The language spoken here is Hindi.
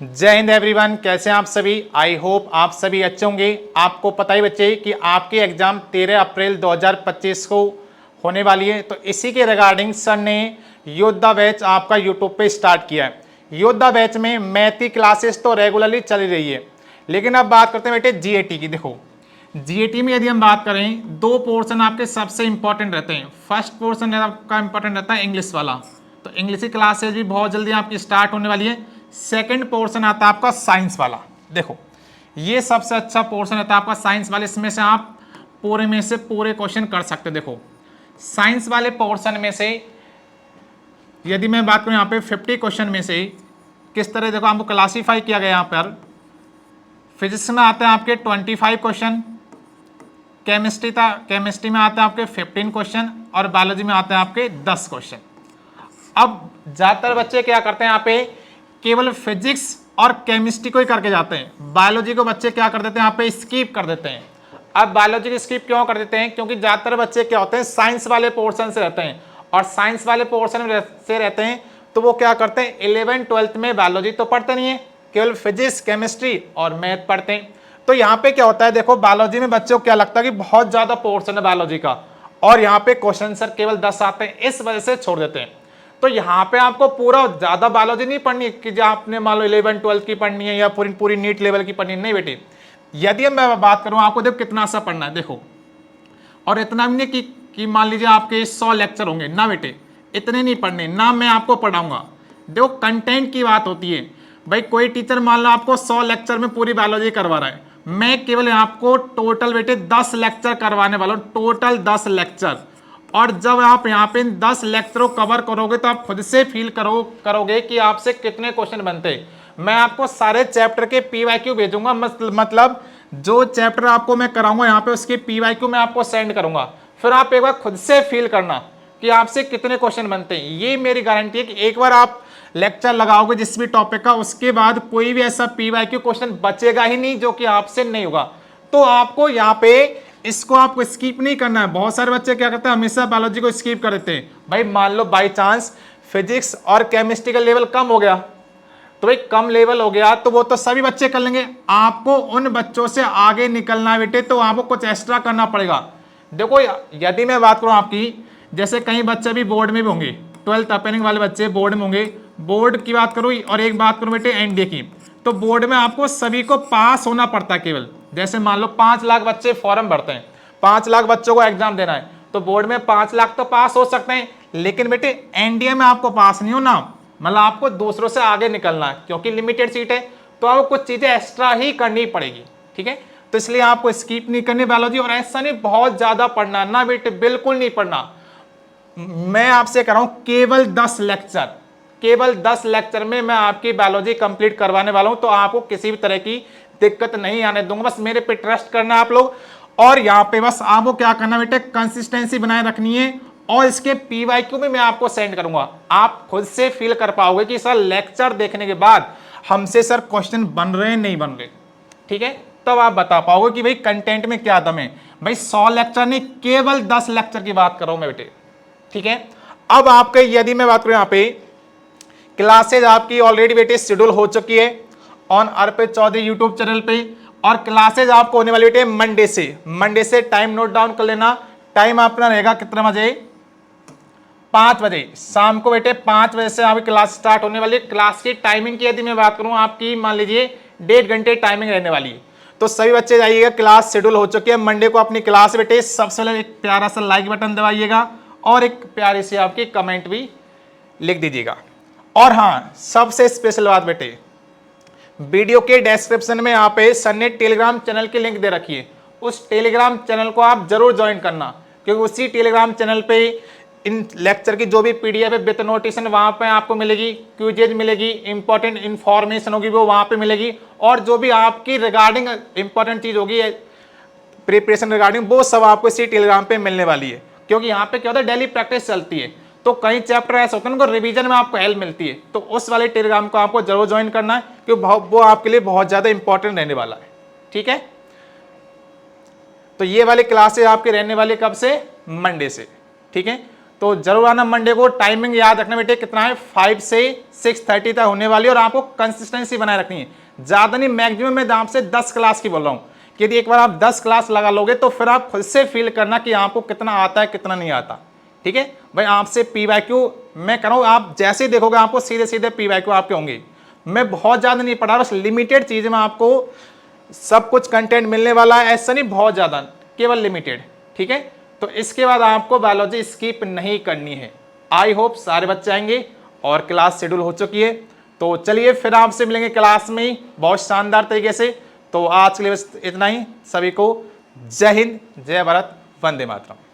जय हिंद एवरीवन, कैसे हैं आप सभी। आई होप आप सभी अच्छे होंगे। आपको पता ही बच्चे कि आपके एग्जाम 13 अप्रैल 2025 को होने वाली है। तो इसी के रिगार्डिंग सर ने योद्धा बैच आपका यूट्यूब पे स्टार्ट किया है। योद्धा बैच में मैथ की क्लासेस तो रेगुलरली चली रही है, लेकिन अब बात करते हैं बेटे जीएटी की। देखो जीएटी में यदि हम बात करें, दो पोर्शन आपके सबसे इंपॉर्टेंट रहते हैं। फर्स्ट पोर्शन आपका इंपॉर्टेंट रहता है इंग्लिश वाला, तो इंग्लिश की क्लासेज भी बहुत जल्दी आपकी स्टार्ट होने वाली है। सेकंड पोर्शन आता है आपका साइंस वाला। देखो ये सबसे अच्छा पोर्शन रहता है आपका साइंस वाले, इसमें से आप पूरे में से पूरे क्वेश्चन कर सकते हो। देखो साइंस वाले पोर्शन में से यदि मैं बात करूं यहाँ पे 50 क्वेश्चन में से किस तरह देखो आपको क्लासीफाई किया गया। यहाँ पर फिजिक्स में आते हैं आपके 25 क्वेश्चन, केमिस्ट्री में आते हैं आपके 15 क्वेश्चन और बायोलॉजी में आते हैं आपके 10 क्वेश्चन। अब ज्यादातर बच्चे क्या करते हैं, यहाँ पे केवल फिजिक्स और केमिस्ट्री को ही करके जाते हैं। बायोलॉजी को बच्चे क्या कर देते हैं, यहाँ पे स्किप कर देते हैं। अब बायोलॉजी को स्किप क्यों कर देते हैं, क्योंकि ज्यादातर बच्चे क्या होते हैं साइंस वाले पोर्शन से रहते हैं, और साइंस वाले पोर्शन से रहते हैं तो वो क्या करते हैं 11th 12th में बायोलॉजी तो पढ़ते नहीं है, केवल फिजिक्स केमिस्ट्री और मैथ पढ़ते हैं। तो यहाँ पे क्या होता है, देखो बायोलॉजी में बच्चों को क्या लगता है कि बहुत ज्यादा पोर्शन है बायोलॉजी का, और यहाँ पे क्वेश्चन सर केवल 10 आते हैं, इस वजह से छोड़ देते हैं। तो यहाँ पे आपको पूरा ज्यादा बायोलॉजी नहीं पढ़नी कि जो आपने मान लो 11th 12th की पढ़नी है या पूरी नीट लेवल की पढ़नी है, नहीं बेटे। यदि मैं बात करूं आपको, देखो कितना सा पढ़ना है देखो, और इतना भी नहीं कि मान लीजिए आपके 100 लेक्चर होंगे ना बेटे, इतने नहीं पढ़ने ना मैं आपको पढ़ाऊंगा। देखो कंटेंट की बात होती है भाई, कोई टीचर मान लो आपको 100 लेक्चर में पूरी बायोलॉजी करवा रहा है, मैं केवल आपको टोटल बेटे 10 लेक्चर करवाने वाला हूं, टोटल 10 लेक्चर। और जब आप यहाँ पे 10 लेक्चरों कवर करोगे तो आप खुद से फील करोगे कि आपसे कितने क्वेश्चन बनते हैं। मैं आपको सारे चैप्टर के पीवाईक्यू भेजूंगा, मतलब जो चैप्टर आपको मैं कराऊंगा यहाँ पे उसके पीवाईक्यू मैं आपको सेंड करूंगा, फिर आप एक बार खुद से फील करना कि आपसे कितने क्वेश्चन बनते हैं। ये मेरी गारंटी है कि एक बार आप लेक्चर लगाओगे जिस भी टॉपिक का, उसके बाद कोई भी ऐसा पीवाईक्यू क्वेश्चन बचेगा ही नहीं जो कि आपसे नहीं होगा। तो आपको यहाँ पे इसको आपको स्किप नहीं करना है। बहुत सारे बच्चे क्या करते हैं, हमेशा बायोलॉजी को स्किप कर देते हैं। भाई मान लो बाई चांस फिजिक्स और केमिस्ट्री का लेवल कम हो गया, तो भाई कम लेवल हो गया तो वो तो सभी बच्चे कर लेंगे, आपको उन बच्चों से आगे निकलना बेटे, तो आपको कुछ एक्स्ट्रा करना पड़ेगा। देखो यदि मैं बात करूं आपकी, जैसे कई बच्चे भी बोर्ड में भी होंगे, 12th अपेयरिंग वाले बच्चे बोर्ड में होंगे, बोर्ड की बात करूं और एक बात करूं बेटे एनडीए की, तो बोर्ड में आपको सभी को पास होना पड़ता है केवल। जैसे मान लो 5 लाख बच्चे फॉर्म भरते हैं, 5 लाख बच्चों को एग्जाम देना है, तो बोर्ड में 5 लाख तो पास हो सकते हैं, लेकिन बेटे एनडीए में आपको पास नहीं होना, मतलब आपको दूसरों से आगे निकलना है, क्योंकि लिमिटेड सीट है, तो आपको कुछ चीजें एक्स्ट्रा ही करनी पड़ेगी। ठीक है, तो इसलिए आपको स्किप नहीं करनी बायोलॉजी, और ऐसा नहीं बहुत ज्यादा पढ़ना ना बेटे, बिल्कुल नहीं पढ़ना। मैं आपसे कर रहा हूं केवल 10 लेक्चर, केवल 10 लेक्चर में मैं आपकी बायोलॉजी कंप्लीट करवाने वाला हूं, तो आपको किसी भी तरह की दिक्कत नहीं आने दूंगा। बस मेरे पे ट्रस्ट करना आप लोग, और यहाँ पे बस आपको क्या करना बेटे, कंसिस्टेंसी बनाए रखनी है, और इसके पीवाईक्यू भी मैं आपको सेंड करूंगा। आप खुद से फील कर पाओगे कि सर लेक्चर देखने के बाद हमसे सर क्वेश्चन बन रहे हैं नहीं बन रहे। ठीक है, तब आप बता पाओगे कि भाई कंटेंट में क्या दम है। भाई 100 लेक्चर नहीं, केवल 10 लेक्चर की बात कर रहा हूं मैं बेटे। ठीक है, अब आपके यदि मैं बात करूं यहाँ पे क्लासेज आपकी ऑलरेडी बेटे शेड्यूल हो चुकी है on Arpit Chaudhary YouTube channel पे, और क्लासेज आपको होने वाली बेटे मंडे से टाइम नोट डाउन कर लेना। टाइम अपना रहेगा कितने बजे, 5 बजे शाम को बेटे, 5 बजे से आपकी क्लास स्टार्ट होने वाली है। क्लास की टाइमिंग की यदि मैं बात करूं आपकी, मान लीजिए 1.5 घंटे टाइमिंग रहने वाली है, तो सभी बच्चे जाइएगा, क्लास शेड्यूल हो चुकी है मंडे को अपनी क्लास बेटे। सबसे पहले एक प्यारा सा लाइक बटन दबाइएगा और एक प्यारी सी आपकी कमेंट भी लिख दीजिएगा। और हाँ, सबसे स्पेशल बात बेटे, वीडियो के डिस्क्रिप्शन में यहाँ पे सर ने टेलीग्राम चैनल की लिंक दे रखी है, उस टेलीग्राम चैनल को आप जरूर ज्वाइन करना, क्योंकि उसी टेलीग्राम चैनल पे इन लेक्चर की जो भी पीडीएफ है विद नोटेशन वहाँ पे आपको मिलेगी, क्यूजेज मिलेगी, इंपॉर्टेंट इंफॉर्मेशन होगी वो वहाँ पे मिलेगी, और जो भी आपकी रिगार्डिंग इंपॉर्टेंट चीज होगी प्रिपरेशन रिगार्डिंग, वो सब आपको इसी टेलीग्राम पे मिलने वाली है। क्योंकि यहाँ पे क्या होता है, डेली प्रैक्टिस चलती है, तो कई चैप्टर ऐसे होते हैं उनको रिवीजन में आपको हेल्प मिलती है, तो उस वाले टेलीग्राम को आपको जरूर ज्वाइन करना है, क्योंकि वो आपके लिए बहुत ज्यादा इंपॉर्टेंट रहने वाला है। ठीक है, तो ये वाली क्लासेस आपकी रहने वाली कब से, मंडे से। ठीक है, तो जरूर आना मंडे को। टाइमिंग याद रखना बेटे कितना है, 5 से 6:30 तक होने वाली है, और आपको कंसिस्टेंसी बनाए रखनी है, ज़्यादा नहीं, मैक्सिमम मैं आपसे 10 क्लास की बोल रहा हूँ कि यदि एक बार आप 10 क्लास लगा लोगे तो फिर आप खुद से फील करना कि आपको कितना आता है कितना नहीं आता। ठीक है भाई, आपसे PYQ मैं कर रहा हूँ, आप जैसे ही देखोगे आपको सीधे सीधे PYQ आपके होंगे। मैं बहुत ज़्यादा नहीं पढ़ा रहा, बस लिमिटेड चीज़ में आपको सब कुछ कंटेंट मिलने वाला है, ऐसा नहीं बहुत ज़्यादा, केवल लिमिटेड। ठीक है, तो इसके बाद आपको बायोलॉजी स्किप नहीं करनी है। आई होप सारे बच्चे आएंगे और क्लास शेड्यूल हो चुकी है। तो चलिए फिर आपसे मिलेंगे क्लास में ही बहुत शानदार तरीके से। तो आज के लिए बस इतना ही। सभी को जय हिंद, जय भारत, वंदे मातरम।